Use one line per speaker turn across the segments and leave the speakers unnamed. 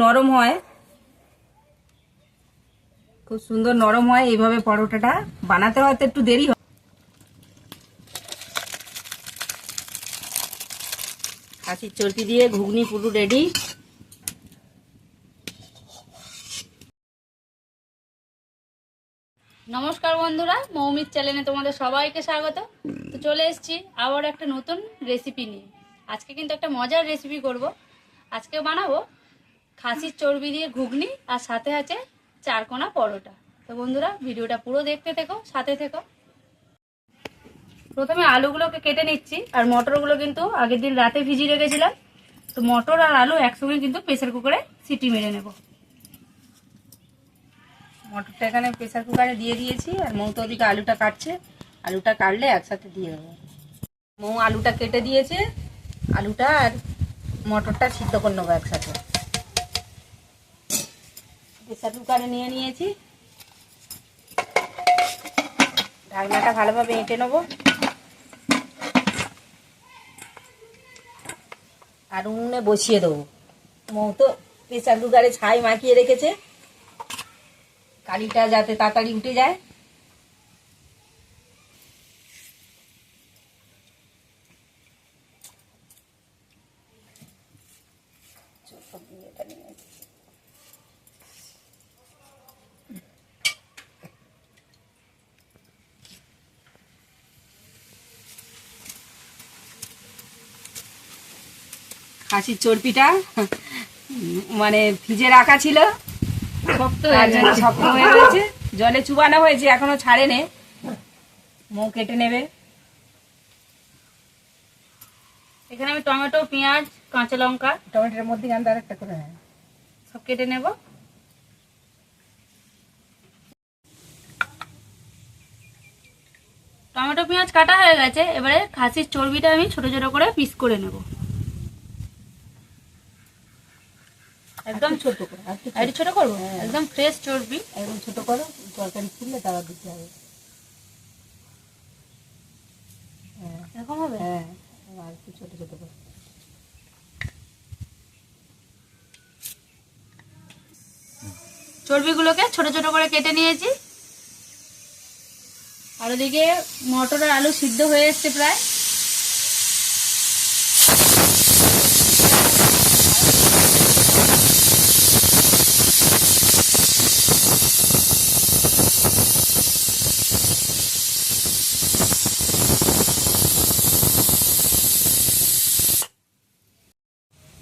নরম হয়, খুব সুন্দর নরম হয়। এইভাবে পরোটাটা বানাতে হয়তো একটু দেরি হয়। খাসির চর্বি দিয়ে ঘুগনি পুরো রেডি।
নমস্কার বন্ধুরা, মৌমির চ্যানেলে তোমাদের সবাইকে স্বাগত। তো চলে এসেছি আবার একটা নতুন রেসিপি নিয়ে। আজকে কিন্তু একটা মজার রেসিপি করব। আজকে বানাবো খাসির চর্বি দিয়ে ঘুগনি, আর সাথে আছে চারকোনা পরোটা। তো বন্ধুরা, ভিডিওটা পুরো দেখতে থেকো, সাথে থেকো। প্রথমে আলুগুলোকে কেটে নিচ্ছি, আর মটরগুলো কিন্তু আগের দিন রাতে ভিজিয়ে রেখেছিলাম। তো মটর আর আলু একসঙ্গে কিন্তু প্রেসার কুকারে সিটি মেরে নেব।
মটরটা এখানে প্রেসার কুকারে দিয়ে দিয়েছি, আর মৌ তো ওদিকে আলুটা কাটছে। আলুটা কাটলে একসাথে দিয়ে দেবো। মৌ আলুটা কেটে দিয়েছে, আলুটা আর মটরটা সিদ্ধ করে নেবো একসাথে। প্রেসার কুকারে নিয়ে নিয়েছি, ঢাকনাটা ভালোভাবে এঁটে নেবো। আর উনুনে বসিয়ে দেবো। মৌ তো প্রেসার কুকারে ছাই মাখিয়ে রেখেছে, কালিটা যাতে তাড়াতাড়ি উঠে যায়। খাসির চর্বিটা মানে ভিজে রাখা ছিল,
শক্ত
শক্ত হয়ে রয়েছে, জলে চুবানো হয়েছে, এখনো ছাড়ে নে। মৌ কেটে নেবে।
এখানে আমি টমেটো, পেঁয়াজ, কাঁচা লঙ্কা,
টমেটোর মধ্যে গান আর একটা করে
সব কেটে নেব। টমেটো পেঁয়াজ কাটা হয়ে গেছে। এবারে খাসির চর্বিটা আমি ছোট ছোট করে পিস করে নেব। একদম ছোট করে, একটু ছোট করবো, একদম ফ্রেশ চর্বি,
একদম ছোট করো। তরকারি ফুললে তারা দিতে হবে।
এরকম হবে।
হ্যাঁ, আর একটু ছোট ছোট করো।
চর্বিগুলোকে ছোট ছোট করে কেটে নিয়েছি। আর ওদিকে মটর আর আলু সিদ্ধ হয়ে এসছে প্রায়।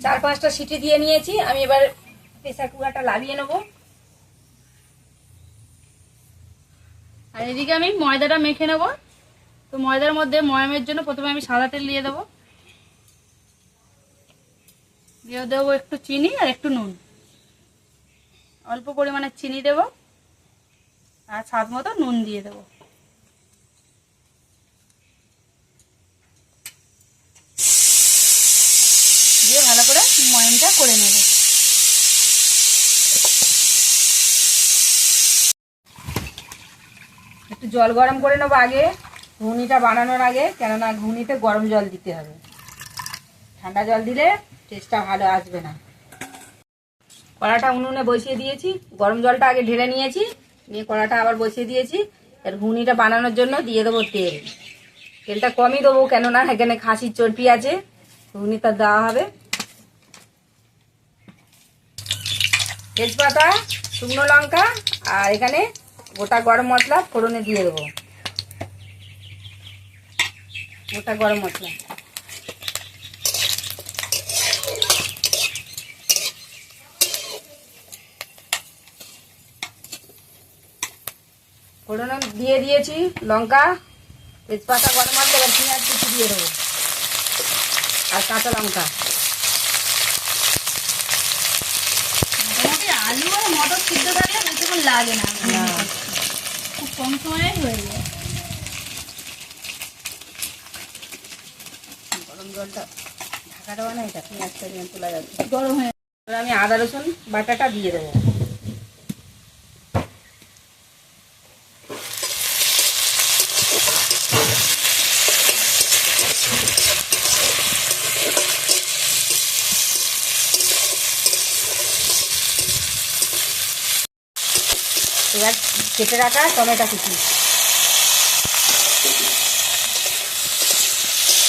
চার পাঁচটা সিটি দিয়ে নিয়েছি। আমি এবার প্রেসার কুকারটা লাভিয়ে নেবো।
আর এদিকে আমি ময়দাটা মেখে নেব। তো ময়দার মধ্যে ময়ামের জন্য প্রথমে আমি সাদা তেল দিয়ে দেবো। দিয়ে দেবো একটু চিনি আর একটু নুন। অল্প পরিমাণে চিনি দেব, আর স্বাদ মতো নুন দিয়ে দেবো। দিয়ে ভালো করে ময়ামটা করে নেব।
একটু জল গরম করে নেবো আগে, ঘুগনিটা বানানোর আগে, কেননা ঘুগনিতে গরম জল দিতে হবে। ঠান্ডা জল দিলে টেস্টটা ভালো আসবে না। কড়াটা উনুনে বসিয়ে দিয়েছি, গরম জলটা আগে ঢেলে নিয়েছি, নিয়ে কড়াটা আবার বসিয়ে দিয়েছি। এর ঘুগনিটা বানানোর জন্য দিয়ে দেবো তেল। তেলটা কমই দেবো, কেননা এখানে খাসির চর্বি আছে, ঘুগনিটা দেওয়া হবে। তেজপাতা, শুকনো লঙ্কা, আর এখানে গোটা গরম মশলা ফোড়নে দিয়ে দেবো। গোটা গরম মশলা, ফোড়নে দিয়ে দিয়েছি লঙ্কা, তেজপাতা, গরম মশলা। এবার পেঁয়াজ কুচি দিয়ে দেবো, আর কাঁচা লঙ্কা।
মোটামুটি আলু আর মটর সিদ্ধ থাকলে বেশিক্ষণ লাগে না, খুব কম সময়ে হয়ে যায়।
গরম জলটা ঢাকা দেওয়া না, এটা পেঁয়াজটা যেন তোলা যাচ্ছে, গরম হয়ে। এবার আমি আদা রসুন বাটাটা দিয়ে দেবো। এবার কেটে রাখা টমেটো কুচি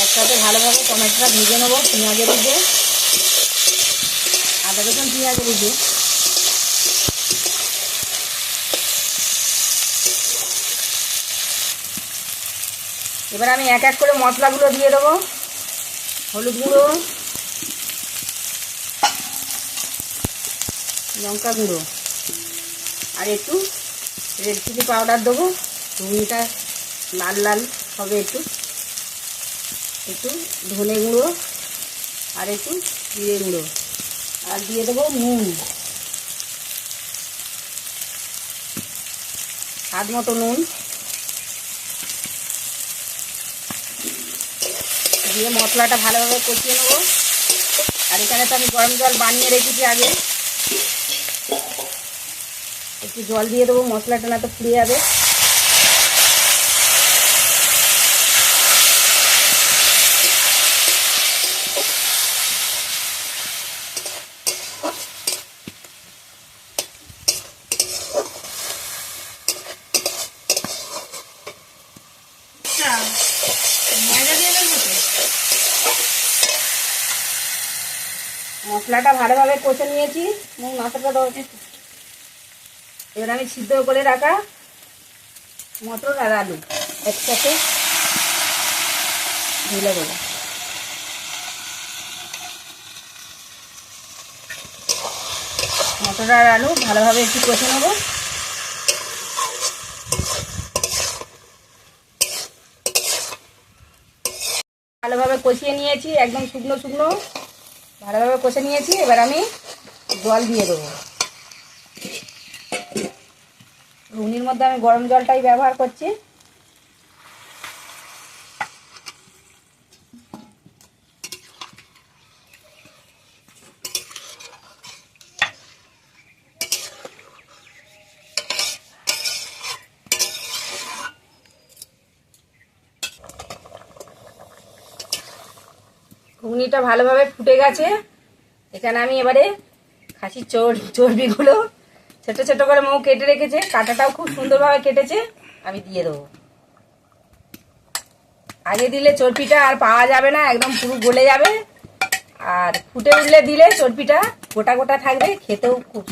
একসাথে ভালোভাবে টমেটোটা ভেজে নেবো পেঁয়াজের দিকে, আদা রসুন পেঁয়াজের দিকে। এবার আমি এক এক করে মশলাগুলো দিয়ে দেবো। হলুদ গুঁড়ো, লঙ্কা গুঁড়ো আর একটু রেড চিলি পাউডার দেবো। ঘুগনিটা লাল লাল হবে একটু। একটু ধনে গুঁড়ো আর একটু জিরে গুঁড়ো আর দিয়ে দেবো নুন, স্বাদ মতো নুন দিয়ে মশলাটা ভালোভাবে কষিয়ে নেবো। আর এখানে তো আমি গরম জল বানিয়ে রেখেছি আগে, একটু জল দিয়ে দেবো, মশলাটা না তো ফুরিয়ে যাবে। মশলাটা ভালোভাবে কষে নিয়েছি, মশলাটা দেবো। এবার আমি সিদ্ধ করে রাখা মটর আর আলু একসাথে ঢেলে দেবো। মটর আর আলু ভালোভাবে একটু কষে নেবো। ভালোভাবে কষিয়ে নিয়েছি, একদম শুকনো শুকনো ভালোভাবে কষে নিয়েছি। এবার আমি জল দিয়ে দেবো। ঘুগনির মধ্যে আমি গরম জলটাই ব্যবহার করছি। ঘুগনিটা ভালোভাবে ফুটে গেছে। এখানে আমি এবারে খাসির চর্বিগুলো ছোটো ছোটো করে মৌ কেটে রেখেছে, কাঁটাটাও খুব সুন্দরভাবে কেটেছে, আমি দিয়ে দেবো। আগে দিলে চর্বিটা আর পাওয়া যাবে না, একদম পুরো গলে যাবে। আর ফুটে উঠলে দিলে চর্বিটা গোটা গোটা থাকবে, খেতেও খুব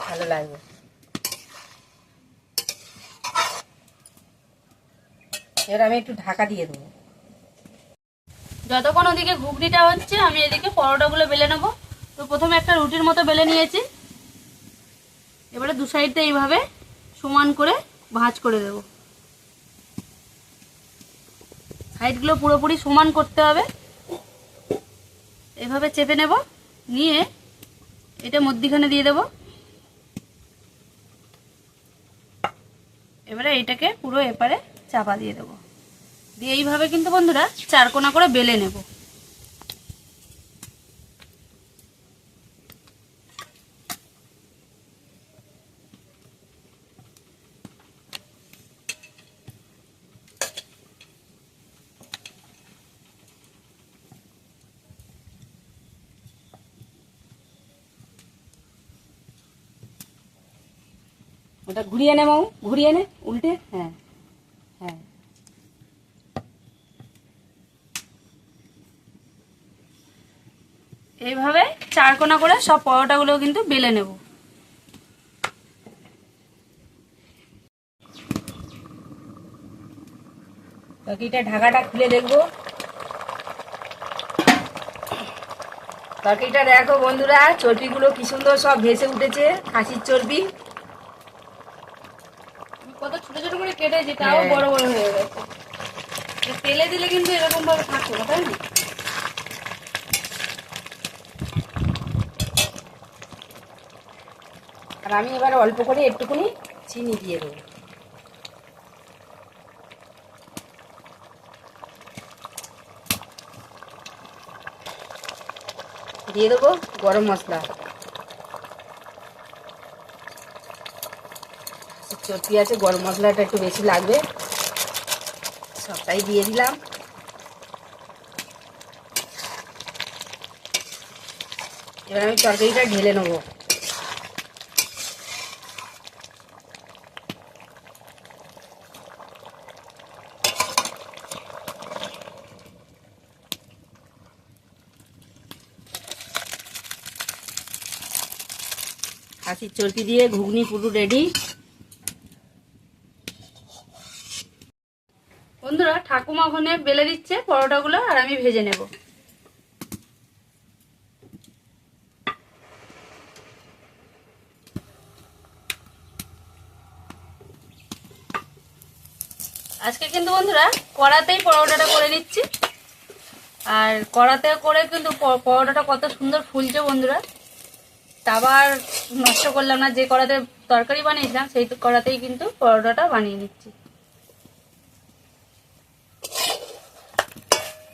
ভালো লাগবে। এবার আমি একটু ঢাকা দিয়ে দেবো।
যতক্ষণ ওদিকে ঘুগনিটা হচ্ছে আমি এদিকে পরোটাগুলো বেলে নেবো। তো প্রথমে একটা রুটির মতো বেলে নিয়েছি, এবারে দু সাইডটা এইভাবে সমান করে ভাঁজ করে দেব। সাইডগুলো পুরোপুরি সমান করতে হবে। এভাবে চেপে নেব, নিয়ে এটা মধ্যিখানে দিয়ে দেব। এবারে এইটাকে পুরো এপারে চাপা দিয়ে দেবো, দিয়ে এইভাবে কিন্তু বন্ধুরা চারকোনা করে বেলে নেব।
ওটা ঘুরিয়ে নে মৌ, ঘুরিয়ে নে উল্টে। হ্যাঁ হ্যাঁ,
এইভাবে চারকোনা করে সব পরোটাগুলো কিন্তু বেলে নেব।
তরকারিটা ঢাকাটা খুলে দেখবো। তরকারিটা দেখো বন্ধুরা, চর্বিগুলো কি সুন্দর সব ভেসে উঠেছে, খাসির চর্বি।
কত ছোট ছোট করে কেটেছি, তাও বড় বড় হয়ে গেছে। তেলে দিলে কিন্তু এরকম ভাবে থাকছে না, তাই না?
আর আমি এবার অল্প করে একটুখানি চিনি দিয়ে দেবো। দিয়ে দেবো গরম মশলা। চর্বি আছে, গরম মশলাটা একটু বেশি লাগবে, সবটাই দিয়ে দিলাম। এবার আমি তরকারিটা ঢেলে নেবো। খাসির চর্বি দিয়ে ঘুগনি পুরো রেডি।
বন্ধুরা ঠাকুমা ওখানে বেলে দিচ্ছে পরোটাগুলো, আর আমি ভেজে নেব। আজকে কিন্তু বন্ধুরা কড়াতেই পরোটাটা করে নিচ্ছি, আর কড়াতে করে কিন্তু পরোটাটা কত সুন্দর ফুলছে বন্ধুরা। তা আবার নষ্ট করলাম না, যে কড়াতে তরকারি বানিয়েছিলাম সেই কড়াতেই কিন্তু পরোটাটা বানিয়ে নিচ্ছি।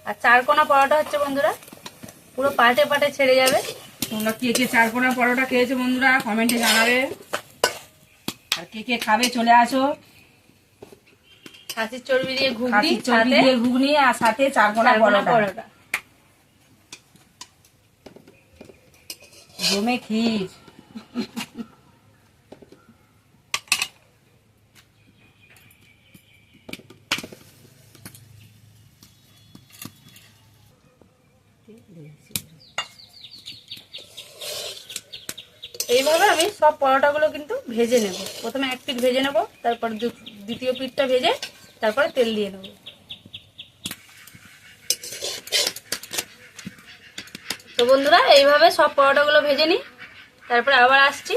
আর চারকোনা পরোটা হচ্ছে বন্ধুরা, পুরো পাটে পাটে ছেড়ে যাবে।
তোমরা কে কে চারকোনা পরোটা খেয়েছো বন্ধুরা কমেন্টে জানাবে, আর কে কে খাবে চলে আসো।
খাসির চর্বি দিয়ে ঘুগনি,
খাসির চর্বি দিয়ে ঘুগনি আর সাথে চারকোনা পরোটা, জমে ক্ষীর।
এইভাবে আমি সব পরোটাগুলো কিন্তু ভেজে নেব। প্রথমে এক পিঠ ভেজে নেব, তারপর দ্বিতীয় পিঠটা ভেজে তারপরে তেল দিয়ে নেব। তো বন্ধুরা এইভাবে সব পরোটাগুলো ভেজে নিই, তারপরে আবার আসছি।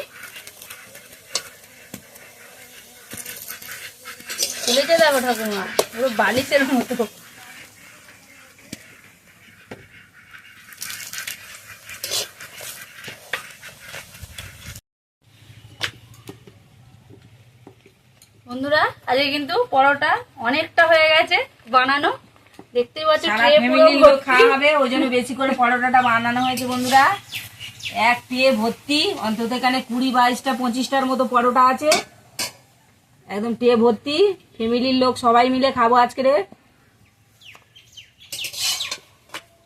ফুলেছে দেখো ঠাকুমা, পুরো বালিশের মতো। বন্ধুরা আজকে কিন্তু পরোটা অনেকটা হয়ে গেছে বানানো, দেখতেই পাচ্ছ
সারা
ট্রে পুরো
ফ্যামিলির লোক
ভর্তি।
খাওয়া হবে, ওই জন্য বেশি করে পরোটাটা বানানো হয়েছে বন্ধুরা। এক ট্রে ভর্তি, অন্তত এখানে 20, 22টা 25টার মতো পরোটা আছে, একদম ট্রে ভর্তি। ফ্যামিলির লোক সবাই মিলে খাবো আজকে।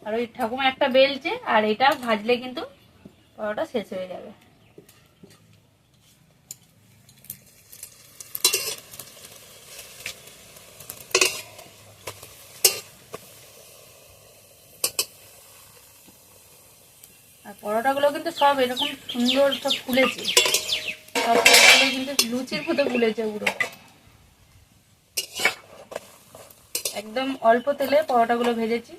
আর ওই ঠাকুমা একটা বেলছে, আর এটা ভাজলে কিন্তু পরোটা শেষ হয়ে যাবে। আর পরোটাগুলো কিন্তু সব এরকম সুন্দর সব ফুলেছে, সব পরোটাগুলো কিন্তু লুচির মতো ফুলেছে পুরো। একদম অল্প তেলে পরোটাগুলো ভেজেছি।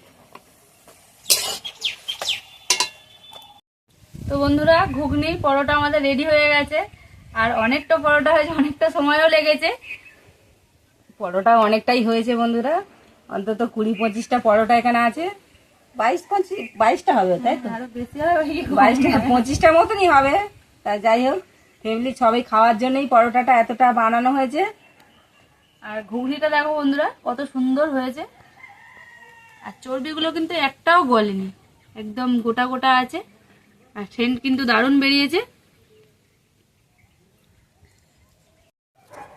তো বন্ধুরা ঘুগনি পরোটা আমাদের রেডি হয়ে গেছে, আর অনেকটা পরোটা হয়েছে, অনেকটা সময়ও লেগেছে।
পরোটা অনেকটাই হয়েছে বন্ধুরা, অন্তত 20-25টা পরোটা এখানে আছে। 22টা হবে, তাই তো?
আরো বেশি হবে,
22টা 25টার মতনই হবে। তা যাই হোক, ফ্যামিলি সবাই খাওয়ার জন্যই পরোটাটা এতটা বানানো হয়েছে।
আর ঘুগনিটা দেখো বন্ধুরা কত সুন্দর হয়েছে, আর চর্বিগুলো কিন্তু একটাও গলেনি, একদম গোটা গোটা আছে, আর সেন্ট কিন্তু দারুণ বেরিয়েছে।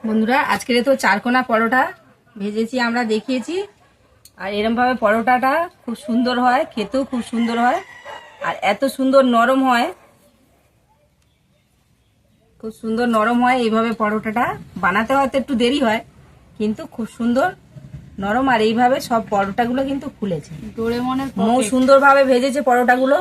বন্ধুরা আজকের তো চারকোনা পরোটা ভেজেছি, আমরা দেখিয়েছি। আর এরমভাবে পরোটাটা খুব সুন্দর হয়, খেতেও খুব সুন্দর হয়, আর এত সুন্দর নরম হয়, খুব সুন্দর নরম হয়। এইভাবে পরোটাটা বানাতে হয়তো একটু দেরি হয়, কিন্তু খুব সুন্দর নরম। আর এইভাবে সব পরোটাগুলো কিন্তু ফুলেছে,
ডোরেমনের
মৌ
পকেট।
সুন্দরভাবে ভেজেছে পরোটাগুলো।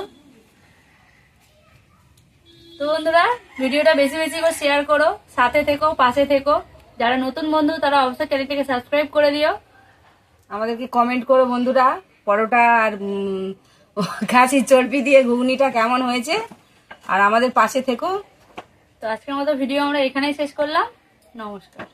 তো বন্ধুরা ভিডিওটা বেশি বেশি করে শেয়ার করো, সাথে থেকো, পাশে থেকো। যারা নতুন বন্ধু তারা অবশ্যই চ্যানেলটিকে সাবস্ক্রাইব করে দিও।
আমাদেরকে কমেন্ট করো বন্ধুরা, পরোটা আর খাসির চর্বি দিয়ে ঘুগনিটা কেমন হয়েছে, আর আমাদের পাশে থেকো।
তো আজকের মতো ভিডিও আমরা এখানেই শেষ করলাম। নমস্কার।